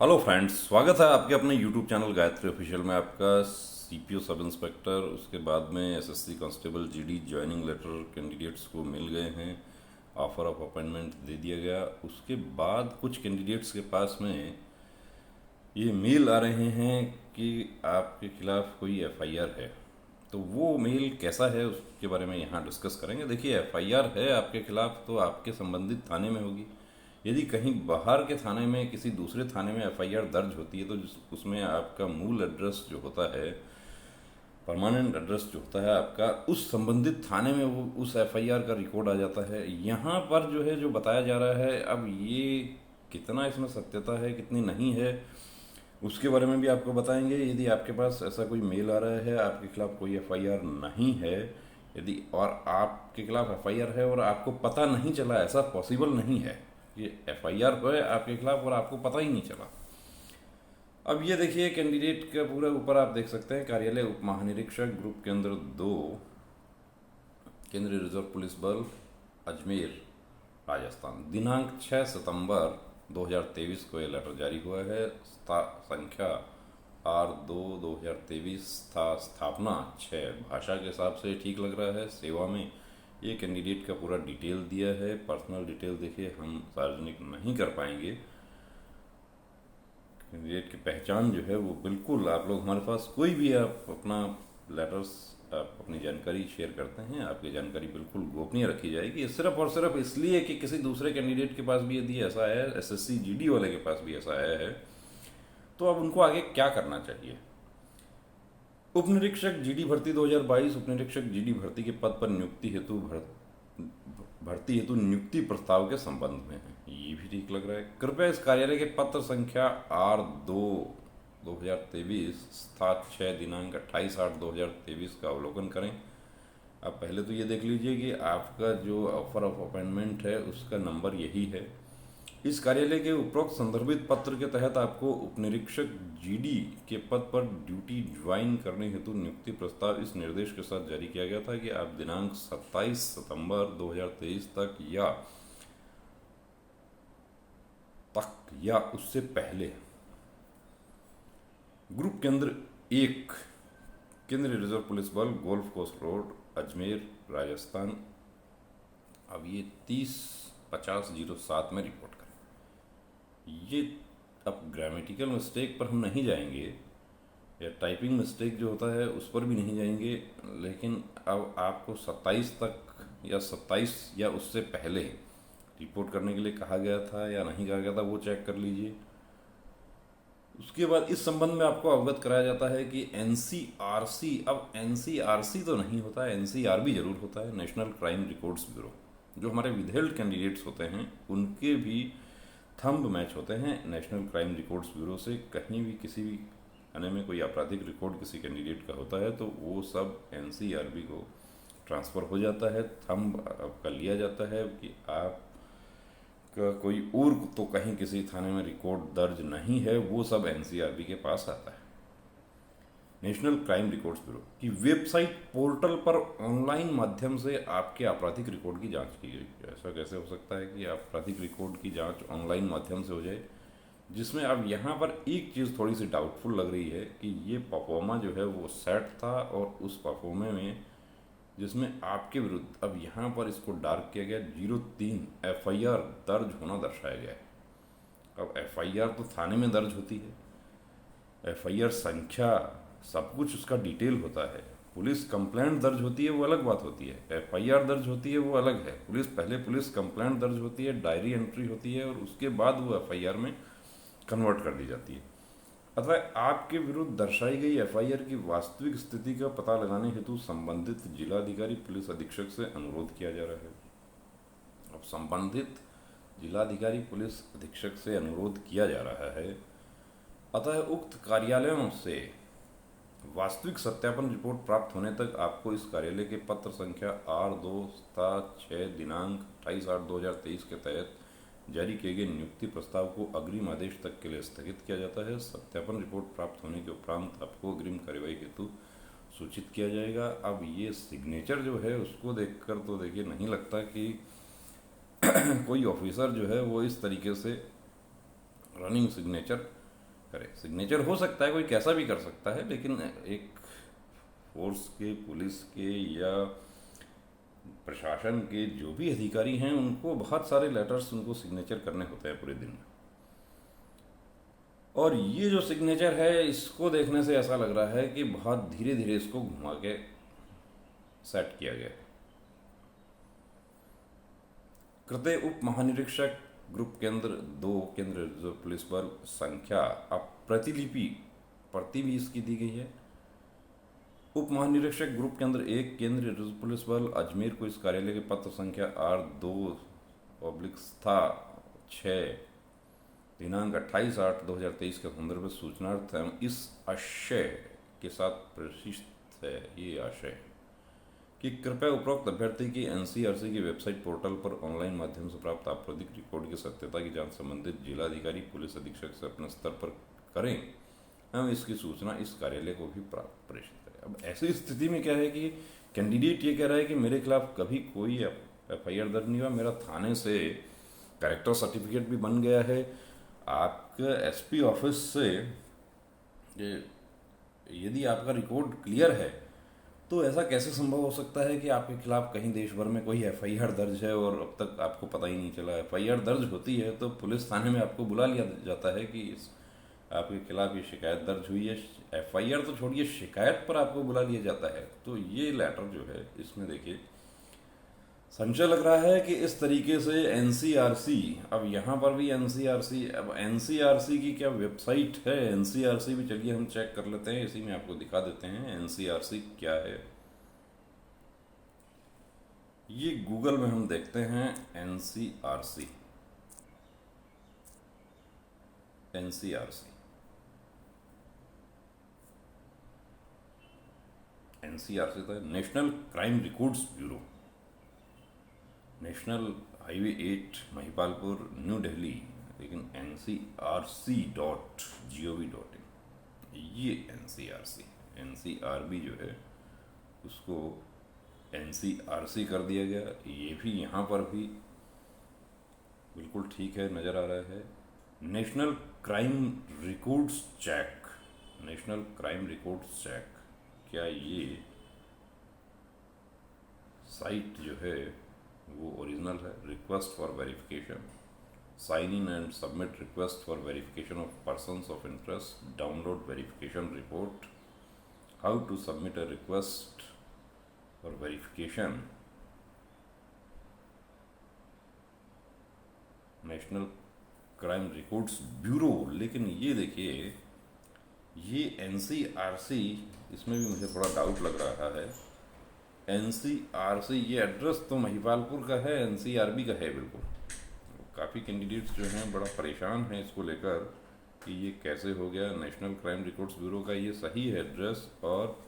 Hello friends, स्वागत है आपके अपने यूट्यूब चैनल गायत्री ऑफिशियल में। आपका सीपीओ सब इंस्पेक्टर, उसके बाद में SSC constable GD joining letter candidates को मिल गए हैं। ऑफर ऑफ अपॉइंटमेंट दे दिया गया। उसके बाद कुछ कैंडिडेट्स के पास में ये मेल आ रहे हैं कि आपके खिलाफ कोई एफआईआर है। तो वो मेल कैसा है उसके बारे में यहाँ डिस्कस करेंगे। देखिए, एफआईआर है आपके खिलाफ तो आपके संबंधित थाने में होगी। यदि कहीं बाहर के थाने में, किसी दूसरे थाने में एफआईआर दर्ज होती है तो उसमें आपका मूल एड्रेस जो होता है, परमानेंट एड्रेस जो होता है आपका, उस संबंधित थाने में वो उस एफआईआर का रिकॉर्ड आ जाता है। यहाँ पर जो है, जो बताया जा रहा है, अब ये कितना इसमें सत्यता है कितनी नहीं है उसके बारे में भी आपको बताएंगे। यदि आपके पास ऐसा कोई मेल आ रहा है, आपके खिलाफ कोई एफआईआर नहीं है, यदि और आपके खिलाफ एफआईआर है और आपको पता नहीं चला, ऐसा पॉसिबल नहीं है कि एफआईआर है आपके खिलाफ और आपको पता ही नहीं चला। अब ये देखिए, कैंडिडेट का पूरा ऊपर आप देख सकते हैं, कार्यालय उप महानिरीक्षक ग्रुप केंद्र 2, केंद्रीय रिजर्व पुलिस बल, अजमेर, राजस्थान। दिनांक 6 सितंबर 2023 को ये लेटर जारी हुआ है। संख्या R2/2023 था। स्थापना 6। भाषा के हिसाब से ठीक लग रहा है। सेवा में ये कैंडिडेट का पूरा डिटेल दिया है। पर्सनल डिटेल देखिए हम सार्वजनिक नहीं कर पाएंगे। कैंडिडेट की पहचान जो है वो बिल्कुल, आप लोग हमारे पास कोई भी आप अपना लेटर्स, आप अपनी जानकारी शेयर करते हैं, आपकी जानकारी बिल्कुल गोपनीय रखी जाएगी। सिर्फ और सिर्फ इसलिए कि किसी दूसरे कैंडिडेट के पास भी यदि ऐसा है, एसएससी जीडी वाले के पास भी ऐसा आया है, तो अब उनको आगे क्या करना चाहिए। उप निरीक्षक जीडी भर्ती 2022, उप निरीक्षक जीडी भर्ती के पद पर भर्ती हेतु नियुक्ति प्रस्ताव के संबंध में है। ये भी ठीक लग रहा है। कृपया इस कार्यालय के पत्र संख्या R2/2023 तथा 6 दिनांक 28/8/2023 का अवलोकन करें। अब पहले तो ये देख लीजिए कि आपका जो ऑफर ऑफ अपॉइंटमेंट है उसका नंबर यही है। इस कार्यालय के उपरोक्त संदर्भित पत्र के तहत आपको उपनिरीक्षक जीडी के पद पर ड्यूटी ज्वाइन करने हेतु नियुक्ति प्रस्ताव इस निर्देश के साथ जारी किया गया था कि आप दिनांक 27 सितंबर 2023 तक या उससे पहले ग्रुप केंद्र 1, केंद्रीय रिजर्व पुलिस बल, golf coast road, Ajmer, Rajasthan. अब ये 30/50/07 में रिपोर्ट करें। ये अब ग्रामेटिकल मिस्टेक पर हम नहीं जाएंगे या टाइपिंग मिस्टेक जो होता है उस पर भी नहीं जाएंगे, लेकिन अब आपको 27 तक या 27 या उससे पहले रिपोर्ट करने के लिए कहा गया था या नहीं कहा गया था, वो चेक कर लीजिए। उसके बाद इस संबंध में आपको अवगत कराया जाता है कि एनसीआरसी, अब एनसीआरसी तो नहीं होता है, एनसीआरबी जरूर होता है, नेशनल क्राइम रिकॉर्ड्स ब्यूरो। जो हमारे विधेल्ड कैंडिडेट्स होते हैं उनके भी थंब मैच होते हैं नेशनल क्राइम रिकॉर्ड्स ब्यूरो से। कहीं भी किसी भी थाने में कोई आपराधिक रिकॉर्ड किसी कैंडिडेट का होता है तो वो सब एनसीआरबी को ट्रांसफ़र हो जाता है। थंब आपका लिया जाता है कि आप का कोई और तो कहीं किसी थाने में रिकॉर्ड दर्ज नहीं है, वो सब एनसीआरबी के पास आता है। नेशनल क्राइम रिकॉर्ड्स ब्यूरो की वेबसाइट पोर्टल पर ऑनलाइन माध्यम से आपके आपराधिक रिकॉर्ड की जांच की गई। ऐसा कैसे हो सकता है कि आपराधिक रिकॉर्ड की जांच ऑनलाइन माध्यम से हो जाए, जिसमें अब यहाँ पर एक चीज़ थोड़ी सी डाउटफुल लग रही है कि ये परफॉर्मा जो है वो सेट था और उस परफॉर्मे में जिसमें आपके विरुद्ध, अब यहाँ पर इसको डार्क किया गया, 03 एफआईआर दर्ज होना दर्शाया गया है। अब एफआईआर तो थाने में दर्ज होती है, एफआईआर संख्या सब कुछ उसका डिटेल होता है। पुलिस कंप्लेंट दर्ज होती है वो अलग बात होती है, एफआईआर दर्ज होती है वो अलग है। पुलिस कंप्लेंट दर्ज होती है, डायरी एंट्री होती है और उसके बाद वो एफआईआर में कन्वर्ट कर दी जाती है। अतः आपके विरुद्ध दर्शाई गई एफआईआर की वास्तविक स्थिति का पता लगाने हेतु संबंधित जिलाधिकारी पुलिस अधीक्षक से अनुरोध किया जा रहा है। अब संबंधित जिलाधिकारी पुलिस अधीक्षक से अनुरोध किया जा रहा है, अतः उक्त कार्यालयों से वास्तविक सत्यापन रिपोर्ट प्राप्त होने तक आपको इस कार्यालय के पत्र संख्या R2/6 दिनांक 28/8/2023 के तहत जारी किए गए नियुक्ति प्रस्ताव को अग्रिम आदेश तक के लिए स्थगित किया जाता है। सत्यापन रिपोर्ट प्राप्त होने के उपरांत आपको अग्रिम कार्यवाही हेतु सूचित किया जाएगा। अब ये सिग्नेचर जो है उसको देखकर तो देखिए नहीं लगता कि कोई ऑफिसर जो है वो इस तरीके से रनिंग सिग्नेचर करे। सिग्नेचर हो सकता है कोई कैसा भी कर सकता है, लेकिन एक फोर्स के, पुलिस के या प्रशासन के जो भी अधिकारी हैं उनको बहुत सारे लेटर्स उनको सिग्नेचर करने होते हैं पूरे दिन में। और ये जो सिग्नेचर है इसको देखने से ऐसा लग रहा है कि बहुत धीरे धीरे इसको घुमा के सेट किया गया है। कृत्य उप महानिरीक्षक ग्रुप केंद्र 2 केंद्रीय रिजर्व पुलिस बल संख्या, अब प्रतिलिपि प्रति भी इसकी दी गई है। उप महानिरीक्षक ग्रुप केंद्र 1 केंद्रीय रिजर्व पुलिस बल अजमेर को इस कार्यालय के पत्र संख्या R2/6 दिनांक 28/8/2023 के संदर्भ में सूचनार्थ एवं इस आशय के साथ प्रेषित है। ये आशय कि कृपया उपरोक्त अभ्यर्थी की एनसीआरसी की वेबसाइट पोर्टल पर ऑनलाइन माध्यम से प्राप्त आपराधिक रिकॉर्ड की सत्यता की जांच संबंधित जिलाधिकारी पुलिस अधीक्षक से अपने स्तर पर करें एवं इसकी सूचना इस कार्यालय को भी प्रेषित करें। अब ऐसी स्थिति में क्या है कि कैंडिडेट ये कह रहा है कि मेरे खिलाफ कभी कोई एफआईआर दर्ज नहीं हुआ, मेरा थाने से कैरेक्टर सर्टिफिकेट भी बन गया है, आपके एसपी ऑफिस से यदि आपका रिकॉर्ड क्लियर है तो ऐसा कैसे संभव हो सकता है कि आपके खिलाफ कहीं देश भर में कोई एफआईआर दर्ज है और अब तक आपको पता ही नहीं चला। एफआईआर दर्ज होती है तो पुलिस थाने में आपको बुला लिया जाता है कि आपके खिलाफ ये शिकायत दर्ज हुई है। एफआईआर तो छोड़िए, शिकायत पर आपको बुला लिया जाता है। तो ये लेटर जो है इसमें देखिए संशय लग रहा है कि इस तरीके से एनसीआरसी, अब यहाँ पर भी एनसीआरसी, अब एनसीआरसी की क्या वेबसाइट है, एनसीआरसी भी चलिए हम चेक कर लेते हैं, इसी में आपको दिखा देते हैं एनसीआरसी क्या है। ये गूगल में हम देखते हैं एनसीआरसी, एनसीआरसी एनसीआरसी तो national crime records bureau, national highway 8 Mahipalpur new Delhi, लेकिन ncrc.gov.in, ये एनसीआरबी जो है उसको एनसीआरसी कर दिया गया। ये भी यहाँ पर भी बिल्कुल ठीक है, नज़र आ रहा है। National crime records check, national crime records check, क्या ये साइट जो है वो ओरिजिनल है? Request for verification, sign in and submit request for verification of persons of interest, download verification report, how to submit a request for verification, national crime records bureau. लेकिन ये देखिए ये एनसीआरसी, इसमें भी मुझे थोड़ा डाउट लग रहा है। एनसीआरसी, ये एड्रेस तो महिपालपुर का है, एनसीआरबी का है बिल्कुल। काफ़ी कैंडिडेट्स जो हैं बड़ा परेशान हैं इसको लेकर कि ये कैसे हो गया। नेशनल क्राइम रिकॉर्ड्स ब्यूरो का ये सही है एड्रेस, और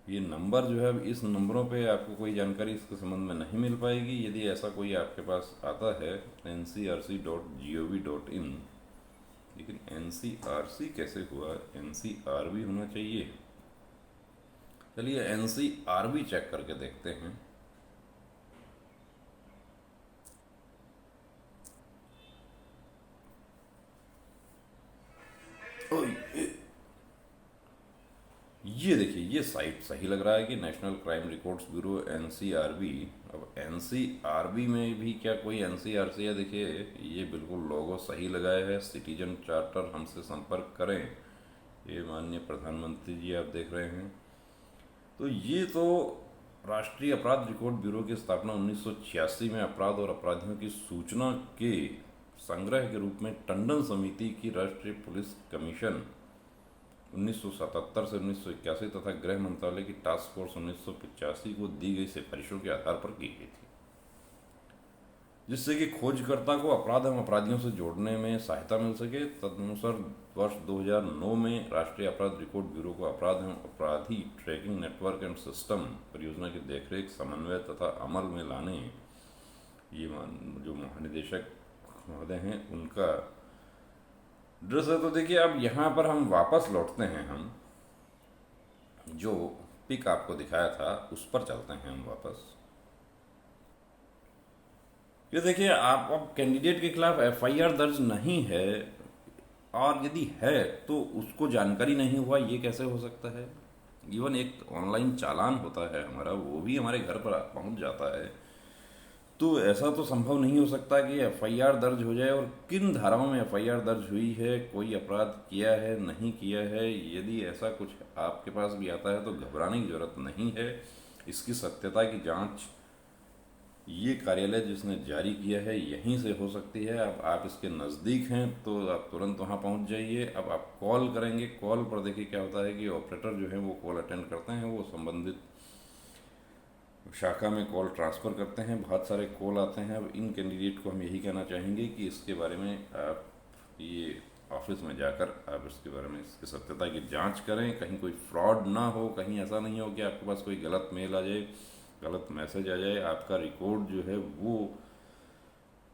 ये नंबर जो है, इस नंबरों पे आपको कोई जानकारी इसके संबंध में नहीं मिल पाएगी। यदि ऐसा कोई आपके पास आता है ncrc.gov.in, लेकिन एनसीआरसी कैसे हुआ, एनसीआरबी होना चाहिए। चलिए एनसीआरबी चेक करके देखते हैं। ये देखिए ये साइट सही लग रहा है कि national crime records bureau NCRB. अब एनसीआरबी में भी क्या कोई एनसीआरसी है? देखिए ये बिल्कुल लोगो सही लगाया है, सिटीजन चार्टर, हमसे संपर्क करें, ये माननीय प्रधानमंत्री जी आप देख रहे हैं। तो ये तो राष्ट्रीय अपराध रिकॉर्ड ब्यूरो की स्थापना 1986 में अपराध और अपराधियों की सूचना के संग्रह के रूप में टंडन समिति की राष्ट्रीय पुलिस कमीशन 1977 से 1981 तथा गृह मंत्रालय की टास्क फोर्स 1985 को दी गई सिफारिशों के आधार पर की गई थी, जिससे कि खोजकर्ता को अपराध एवं अपराधियों से जोड़ने में सहायता मिल सके। तदनुसार वर्ष 2009 में राष्ट्रीय अपराध रिकॉर्ड ब्यूरो को अपराध एवं अपराधी ट्रैकिंग नेटवर्क एंड सिस्टम परियोजना की देखरेख, समन्वय तथा अमल में लाने ये जो महानिदेशक महोदय हैं उनका ड्रेस है। तो देखिए अब यहाँ पर हम वापस लौटते हैं, हम जो पिक आपको दिखाया था उस पर चलते हैं हम वापस। ये देखिए आप अब कैंडिडेट के खिलाफ एफआईआर दर्ज नहीं है, और यदि है तो उसको जानकारी नहीं हुआ, ये कैसे हो सकता है। इवन एक ऑनलाइन चालान होता है हमारा, वो भी हमारे घर पर पहुंच जाता है। तो ऐसा तो संभव नहीं हो सकता कि एफआईआर दर्ज हो जाए, और किन धाराओं में एफआईआर दर्ज हुई है, कोई अपराध किया है नहीं किया है। यदि ऐसा कुछ आपके पास भी आता है तो घबराने की जरूरत नहीं है। इसकी सत्यता की जांच ये कार्यालय जिसने जारी किया है यहीं से हो सकती है। अब आप इसके नज़दीक हैं तो आप तुरंत वहाँ पहुँच जाइए। अब आप कॉल करेंगे, कॉल पर देखिए क्या होता है कि ऑपरेटर जो है वो कॉल अटेंड करते हैं, वो संबंधित शाखा में कॉल ट्रांसफ़र करते हैं। बहुत सारे कॉल आते हैं। अब इन कैंडिडेट को हम यही कहना चाहेंगे कि इसके बारे में आप ये ऑफिस में जाकर आप इसके बारे में इसकी सत्यता की जांच करें, कहीं कोई फ्रॉड ना हो, कहीं ऐसा नहीं हो कि आपके पास कोई गलत मेल आ जाए, गलत मैसेज आ जाए। आपका रिकॉर्ड जो है वो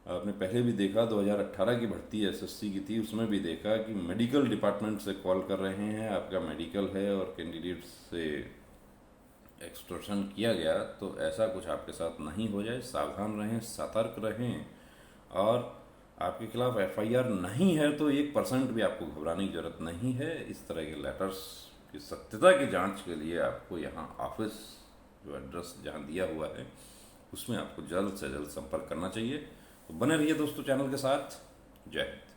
आपने पहले भी देखा, 2018 की भर्ती एसएससी की थी, उसमें भी देखा कि मेडिकल डिपार्टमेंट से कॉल कर रहे हैं, आपका मेडिकल है और कैंडिडेट से एक्सटॉर्शन किया गया। तो ऐसा कुछ आपके साथ नहीं हो जाए, सावधान रहें, सतर्क रहें। और आपके खिलाफ एफआईआर नहीं है तो 1% भी आपको घबराने की जरूरत नहीं है। इस तरह के लेटर्स की सत्यता की जांच के लिए आपको यहाँ ऑफिस जो एड्रेस जहाँ दिया हुआ है उसमें आपको जल्द से जल्द संपर्क करना चाहिए। तो बने रहिए दोस्तों चैनल के साथ। जय हिंद।